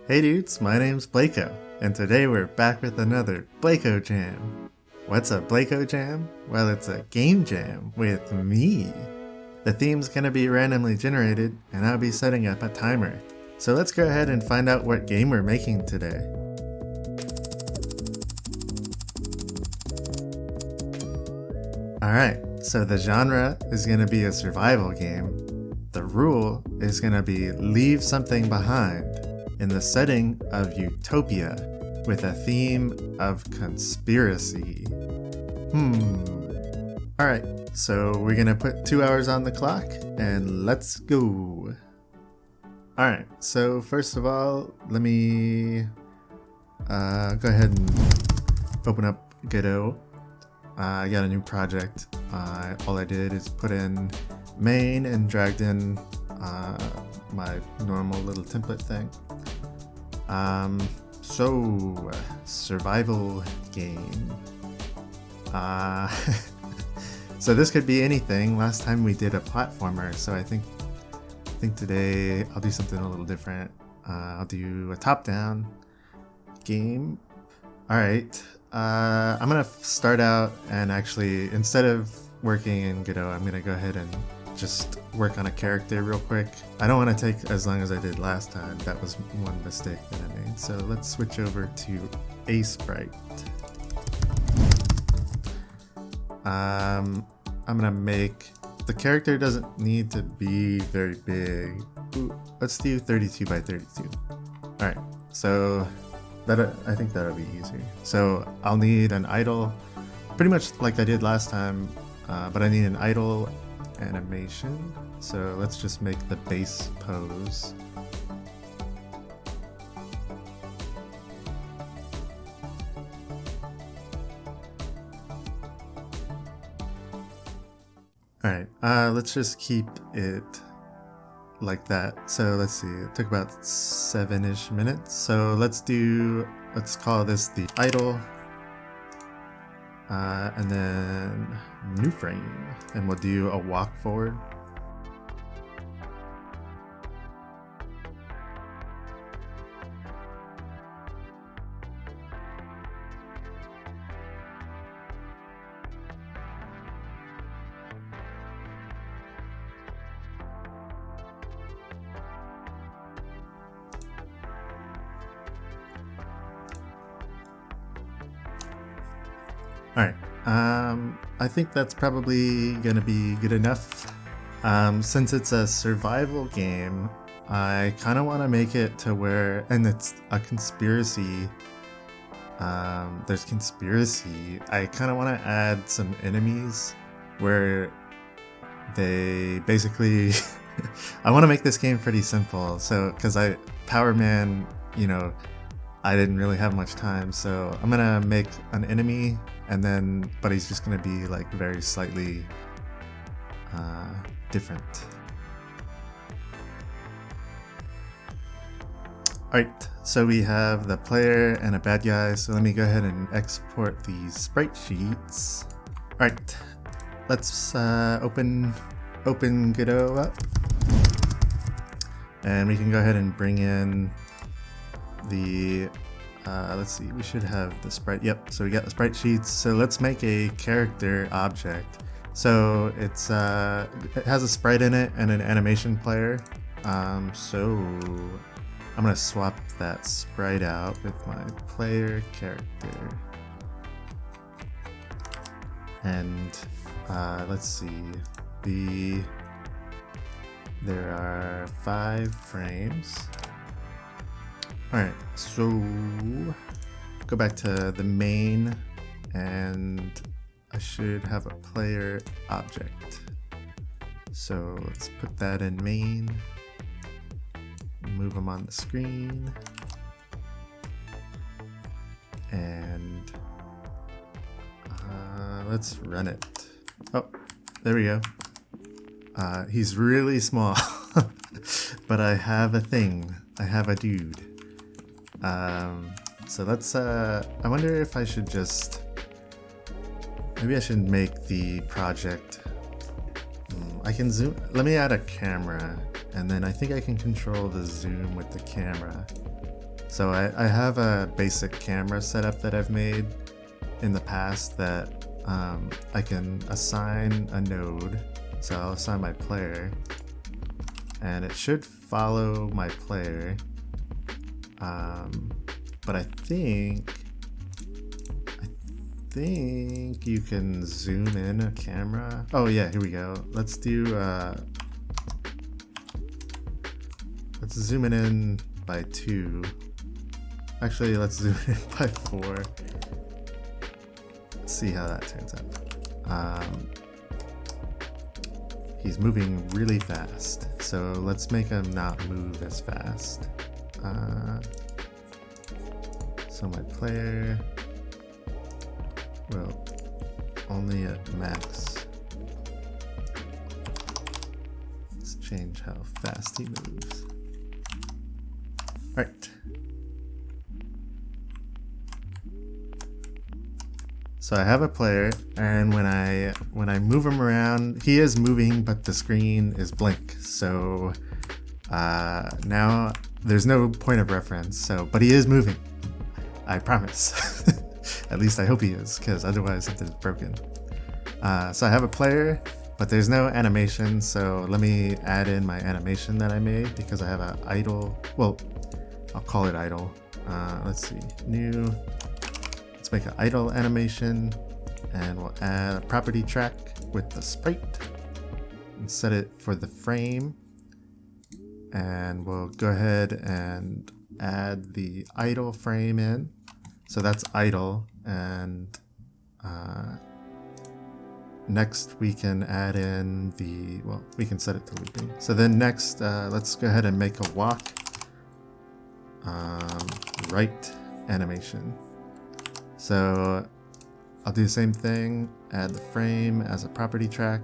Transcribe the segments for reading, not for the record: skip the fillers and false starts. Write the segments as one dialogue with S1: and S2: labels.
S1: Hey dudes, my name's Blekoh, and today we're back with another Blekoh Jam. What's a Blekoh Jam? Well, it's a game jam with me. The theme's gonna be randomly generated, and I'll be setting up a timer. So let's go ahead and find out what game we're making today. Alright, so the genre is gonna be a survival game. The rule is gonna be leave something behind in the setting of utopia with a theme of conspiracy. Alright, so we're gonna put 2 hours on the clock and let's go. Alright, so first of all, let me go ahead and open up Godot. I got a new project. All I did is put in main and dragged in my normal little template thing. So survival game. So this could be anything. Last time we did a platformer, so I think today I'll do something a little different. I'll do a top-down game. All right. I'm gonna start out and actually, instead of working in Godot, I'm gonna go ahead and just work on a character real quick. I don't want to take as long as I did last time. That was one mistake that I made. So let's switch over to a sprite. I'm gonna make the character doesn't need to be very big. Ooh, let's do 32 by 32. All right, so I think that'll be easier. So I'll need an idle, pretty much like I did last time, but I need an idle animation. So let's just make the base pose. All right, let's just keep it like that. So let's see, it took about 7-ish minutes. So let's call this the idle, and then new frame, and we'll do a walk forward. Alright, I think that's probably gonna be good enough. Since it's a survival game, I kind of want to make it to where, and it's a conspiracy, there's conspiracy. I kind of want to add some enemies where they basically, I want to make this game pretty simple, so, because Power Man, I didn't really have much time, so I'm gonna make an enemy, and then, but he's just gonna be like very slightly different. Alright, so we have the player and a bad guy, so let me go ahead and export these sprite sheets. Alright, let's open Godot up, and we can go ahead and bring in the let's see, we should have the sprite. Yep, so we got the sprite sheets. So let's make a character object. So it has a sprite in it and an animation player. So I'm gonna swap that sprite out with my player character, and let's see, there are 5 frames. Alright, so go back to the main, and I should have a player object. So let's put that in main, move them on the screen, and let's run it. Oh, there we go. He's really small, but I have a thing. I have a dude. So let's, I wonder if I should maybe I should make the project, I can zoom, let me add a camera, and then I think I can control the zoom with the camera. So I have a basic camera setup that I've made in the past that I can assign a node. So I'll assign my player, and it should follow my player. But I think you can zoom in a camera. Oh yeah, here we go. Let's do let's zoom it in by 2. Actually, let's zoom in by 4. Let's see how that turns out. He's moving really fast, so let's make him not move as fast. So my player will only at max. Let's change how fast he moves. Alright. So I have a player, and when I move him around, he is moving, but the screen is blank. So now there's no point of reference. So, but he is moving. I promise. At least I hope he is, because otherwise something's broken. So I have a player, but there's no animation. So let me add in my animation that I made, because I have an idle. Well, I'll call it idle. Let's see, new. Let's make an idle animation, and we'll add a property track with the sprite and set it for the frame. And we'll go ahead and add the idle frame in. So that's idle, and next we can add in the, well, we can set it to looping. So then next, let's go ahead and make a walk right animation. So I'll do the same thing, add the frame as a property track,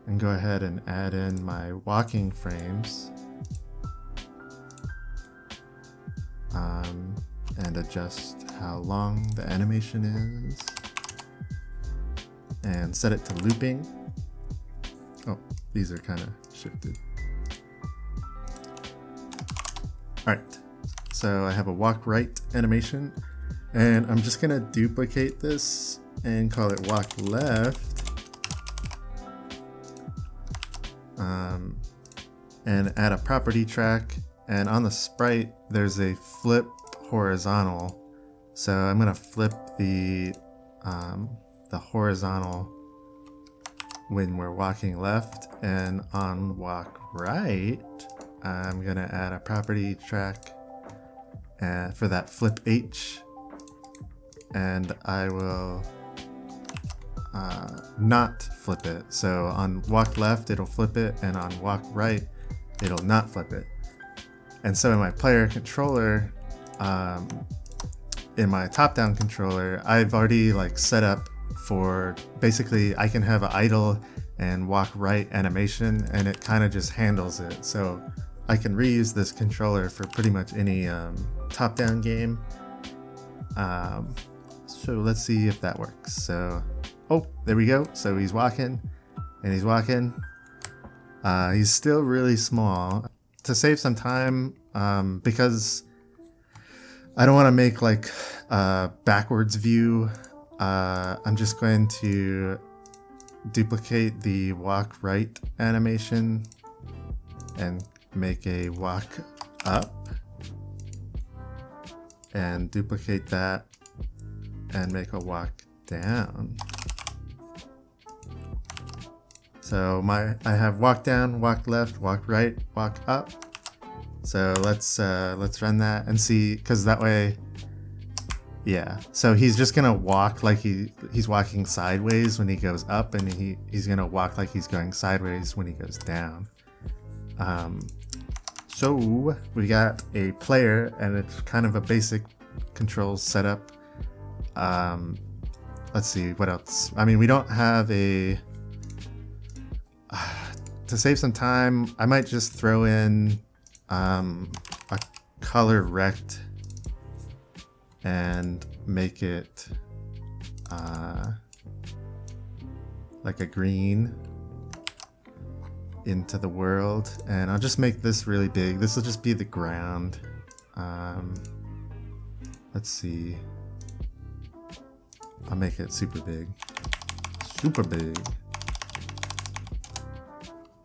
S1: and go ahead and add in my walking frames. And adjust how long the animation is, and set it to looping. Oh, these are kind of shifted. Alright, so I have a walk right animation, and I'm just gonna duplicate this and call it walk left. And add a property track, and on the sprite there's a flip horizontal, so I'm gonna flip the horizontal when we're walking left, and on walk right I'm gonna add a property track for that flip H, and I will not flip it. So on walk left it'll flip it, and on walk right it'll not flip it. And so in my player controller, in my top-down controller, I've already like set up for, basically I can have an idle and walk right animation, and it kind of just handles it. So I can reuse this controller for pretty much any top-down game. So let's see if that works. So, oh, there we go. So he's walking, and he's walking. He's still really small. To save some time, because I don't want to make like a backwards view, I'm just going to duplicate the walk right animation and make a walk up, and duplicate that and make a walk down. So I have walk down, walk left, walk right, walk up. So let's run that and see, because that way, yeah. So he's just gonna walk like he's walking sideways when he goes up, and he's gonna walk like he's going sideways when he goes down. So we got a player, and it's kind of a basic controls setup. Let's see what else. I mean, we don't have a. To save some time, I might just throw in a color rect and make it like a green into the world, and I'll just make this really big. This will just be the ground. Let's see. I'll make it super big. Super big.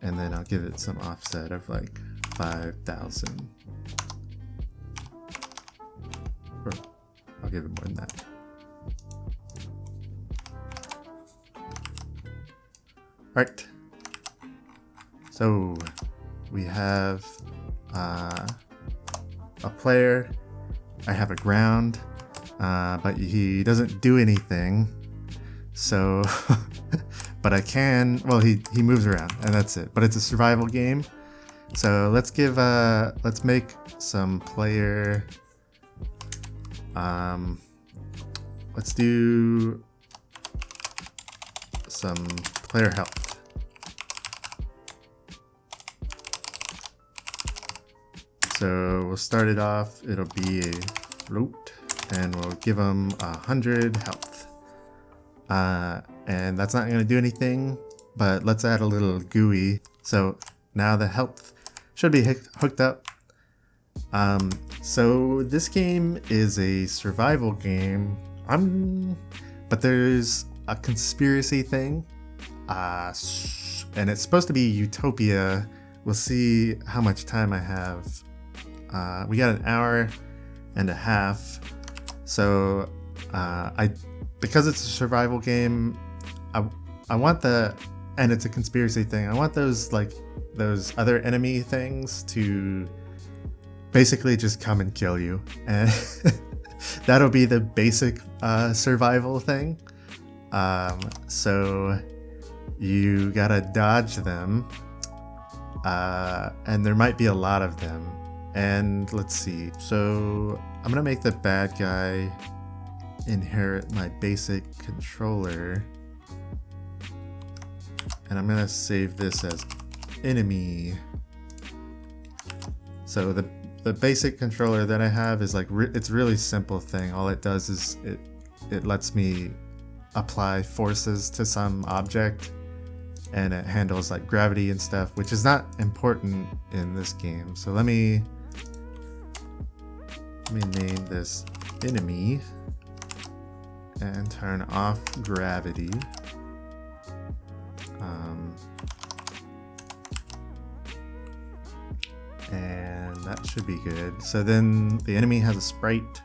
S1: And then I'll give it some offset of like 5,000. Or I'll give it more than that. Alright. So we have a player. I have a ground, but he doesn't do anything. So, but I can, well, he moves around and that's it. But it's a survival game. So let's make some player, let's do some player health. So we'll start it off, it'll be a float, and we'll give him 100 health. And that's not going to do anything, but let's add a little GUI. So now the health should be hooked up. So this game is a survival game, but there's a conspiracy thing, and it's supposed to be utopia. We'll see how much time I have. We got an hour and a half, so because it's a survival game, I want and it's a conspiracy thing, I want those other enemy things to basically just come and kill you, and that'll be the basic survival thing. So you gotta dodge them, and there might be a lot of them. And let's see, so I'm gonna make the bad guy inherit my basic controller, and I'm gonna save this as enemy. So the basic controller that I have is it's a really simple thing. All it does is it lets me apply forces to some object, and it handles like gravity and stuff, which is not important in this game. So let me name this enemy and turn off gravity. And that should be good. So then the enemy has a sprite.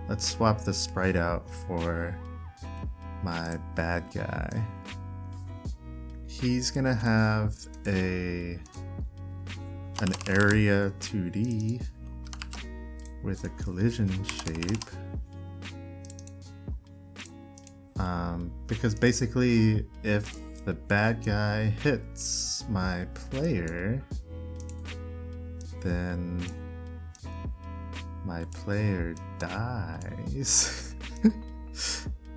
S1: Let's swap the sprite out for my bad guy. He's gonna have an area 2D with a collision shape. Because basically if the bad guy hits my player, then my player dies.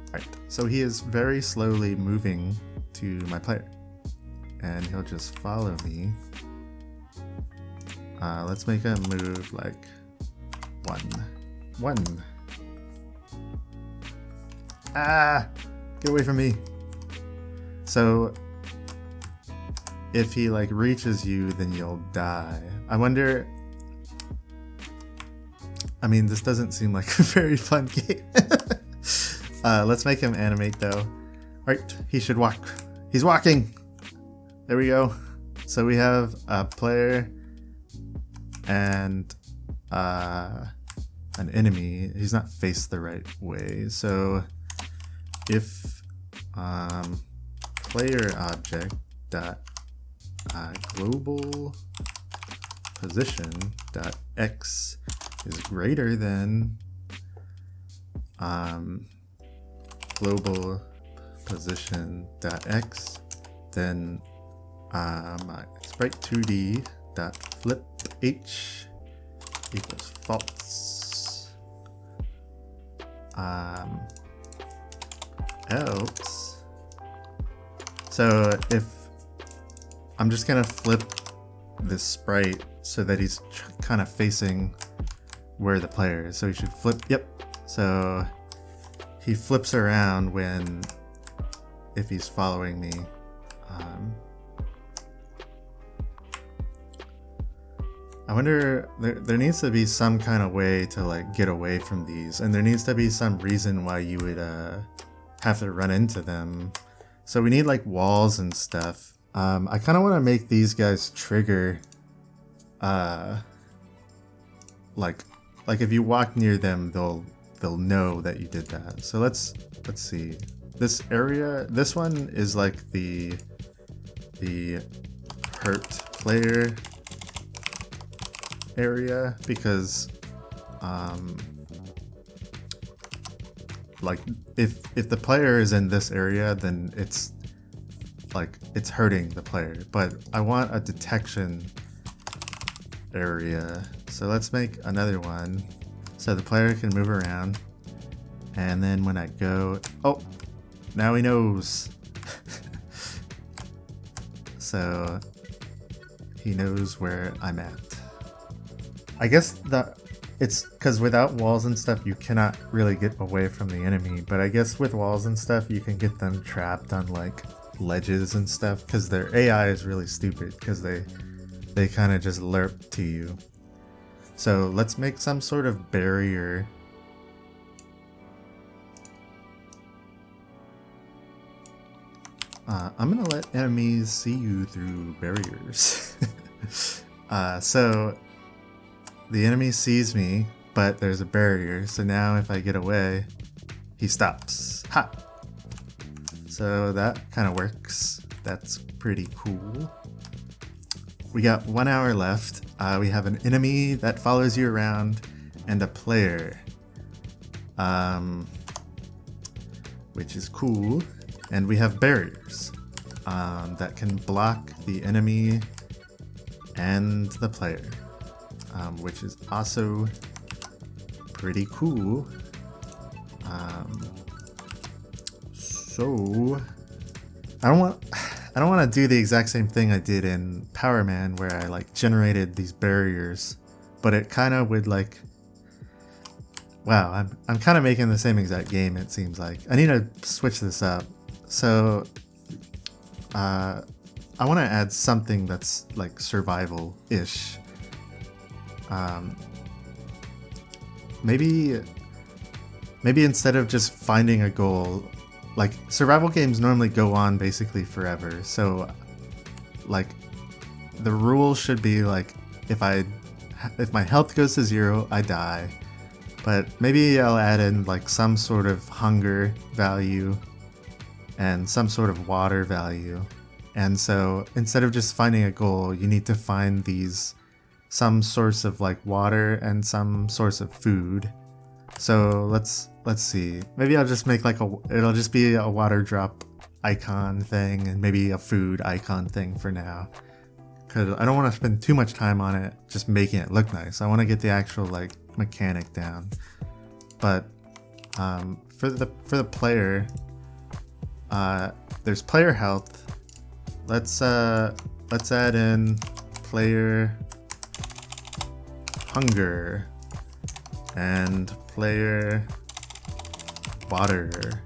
S1: Alright, so he is very slowly moving to my player, and he'll just follow me. Let's make him move like one. Get away from me. So if he reaches you, then you'll die. I wonder, I mean, this doesn't seem like a very fun game. Let's make him animate though. Alright, he should walk. He's walking. There we go. So we have a player and an enemy. He's not faced the right way. So if player object dot global position dot x is greater than global position dot x, then my sprite 2D dot flip h equals false. Else, so if I'm just gonna flip this sprite so that he's kind of facing where the player is, so he should flip. Yep. So he flips around if he's following me. I wonder, there needs to be some kind of way to like get away from these, and there needs to be some reason why you would have to run into them. So we need like walls and stuff. I kind of want to make these guys trigger, like if you walk near them, they'll know that you did that. So let's see. This area, this one is like the hurt player area, because like if the player is in this area, then it's like it's hurting the player. But I want a detection area, so let's make another one so the player can move around, and then when I go, oh, now he knows. So he knows where I'm at. I guess that it's because without walls and stuff you cannot really get away from the enemy, but I guess with walls and stuff you can get them trapped on like ledges and stuff, because their AI is really stupid, because they kind of just lerp to you. So let's make some sort of barrier. I'm gonna let enemies see you through barriers. So the enemy sees me, but there's a barrier, so now if I get away, he stops. Ha! So that kind of works. That's pretty cool. We got 1 hour left. We have an enemy that follows you around and a player, which is cool. And we have barriers that can block the enemy and the player, which is also pretty cool. So I don't want to do the exact same thing I did in Power Man, where I like generated these barriers, but it kind of would like, wow, I'm kind of making the same exact game, it seems like. I need to switch this up. So I want to add something that's like survival-ish. Maybe instead of just finding a goal, like survival games normally go on basically forever. So like the rule should be like if my health goes to 0, I die. But maybe I'll add in like some sort of hunger value and some sort of water value. And so instead of just finding a goal, you need to find some source of like water and some source of food. So let's see. Maybe I'll just make like it'll just be a water drop icon thing and maybe a food icon thing for now, because I don't want to spend too much time on it just making it look nice. I want to get the actual like mechanic down. But for the player, there's player health. Let's add in player hunger and player water.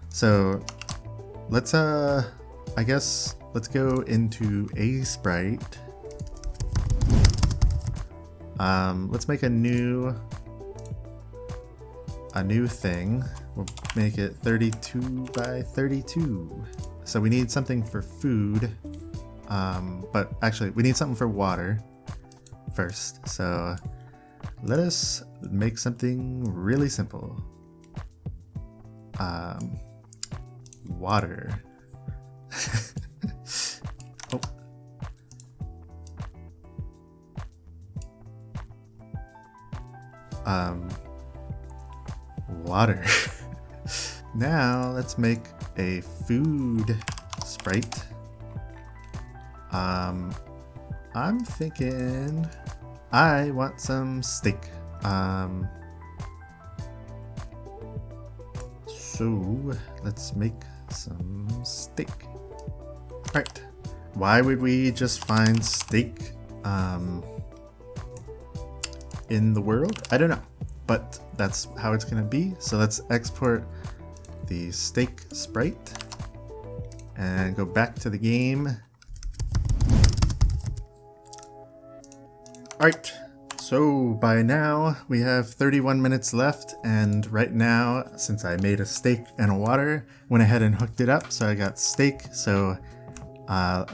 S1: So let's I guess let's go into a sprite. Let's make a new thing. We'll make it 32 by 32. So we need something for food, but actually we need something for water first. So let us make something really simple. Water. Oh. Water. Now let's make a food sprite. I'm thinking I want some steak. So let's make some steak. Alright. Why would we just find steak in the world? I don't know, but that's how it's gonna be. So let's export the steak sprite and go back to the game. Alright, so by now we have 31 minutes left, and right now, since I made a steak and a water, went ahead and hooked it up, so I got steak, so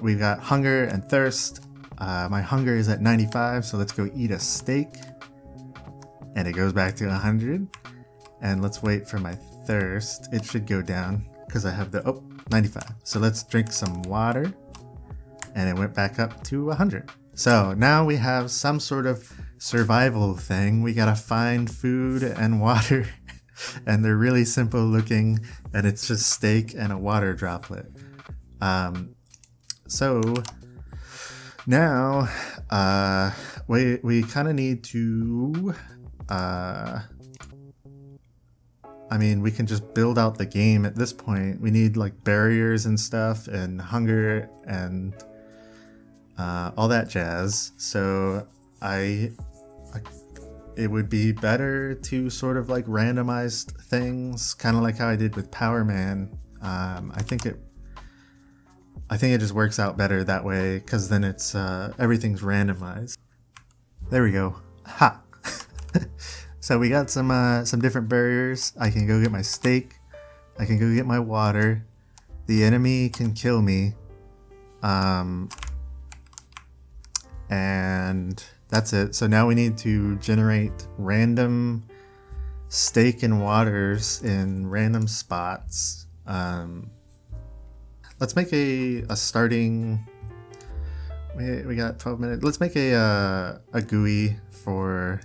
S1: we've got hunger and thirst. My hunger is at 95, so let's go eat a steak. And it goes back to 100. And let's wait for my thirst. It should go down, because I have the, 95. So let's drink some water. And it went back up to 100. So now we have some sort of survival thing. We gotta find food and water. And they're really simple looking, and it's just steak and a water droplet. So now we kind of need to I mean, we can just build out the game at this point. We need like barriers and stuff and hunger and all that jazz. So it would be better to sort of like randomize things, kind of like how I did with Power Man. I think it just works out better that way, because then it's everything's randomized. There we go. Ha! So we got some different barriers. I can go get my steak. I can go get my water. The enemy can kill me. And that's it. So now we need to generate random steak and waters in random spots. Let's make a starting. We got 12 minutes. Let's make a GUI for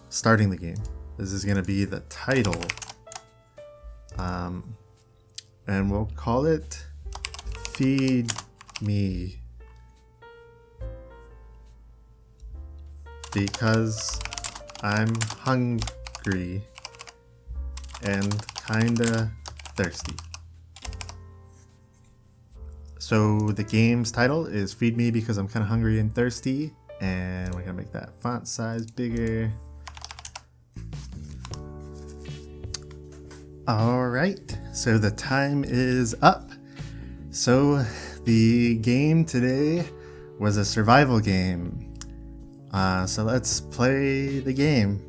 S1: starting the game. This is gonna be the title, and we'll call it "Feed Me," because I'm hungry and kinda thirsty. So the game's title is Feed Me because I'm kinda hungry and thirsty, and we're gonna make that font size bigger. Alright, so the time is up. So the game today was a survival game. So let's play the game.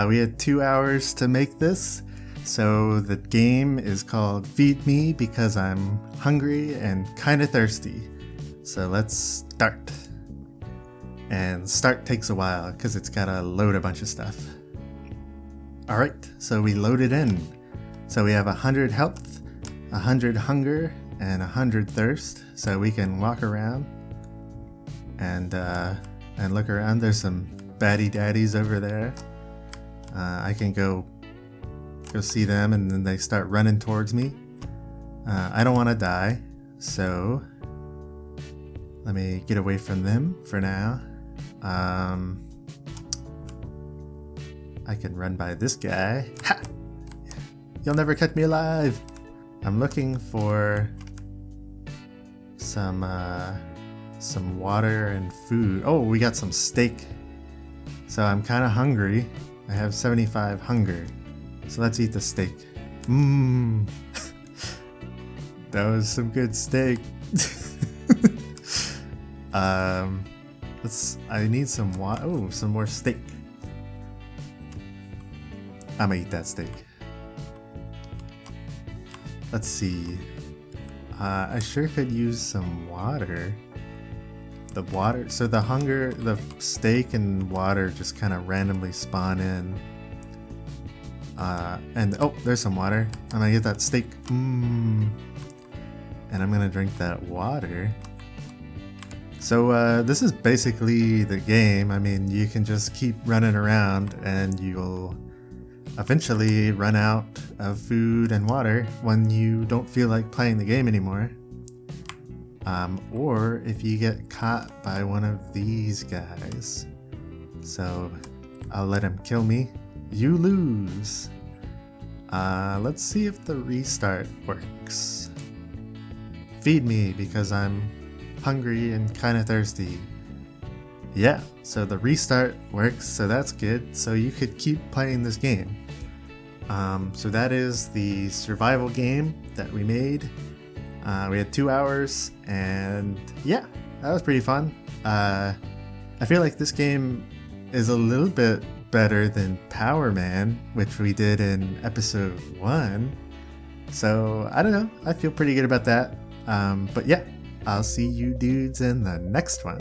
S1: We had 2 hours to make this. So the game is called Feed Me because I'm hungry and kinda thirsty. So let's start. And start takes a while because it's gotta load a bunch of stuff. Alright, so we loaded in. So we have 100 health, 100 hunger, and 100 thirst. So we can walk around and look around. There's some baddie daddies over there. I can go see them, and then they start running towards me. I don't want to die, so let me get away from them for now. I can run by this guy. Ha! You'll never catch me alive. I'm looking for some water and food. Oh, we got some steak. So I'm kind of hungry. I have 75 hunger. So let's eat the steak. Mmm. That was some good steak. I need some water. Oh, some more steak. I'm gonna eat that steak. Let's see. I sure could use some water. The water. So the steak and water just kind of randomly spawn in. And oh, there's some water. I'm gonna get that steak. Mmm. And I'm gonna drink that water. So this is basically the game. I mean, you can just keep running around and you'll eventually run out of food and water when you don't feel like playing the game anymore. Or if you get caught by one of these guys. So I'll let him kill me. You lose. Let's see if the restart works. Feed me because I'm hungry and kind of thirsty. Yeah, so the restart works, so that's good. So you could keep playing this game. So that is the survival game that we made. We had 2 hours, and yeah, that was pretty fun. I feel like this game is a little bit better than Power Man, which we did in episode 1. So, I don't know. I feel pretty good about that. But yeah, I'll see you dudes in the next one.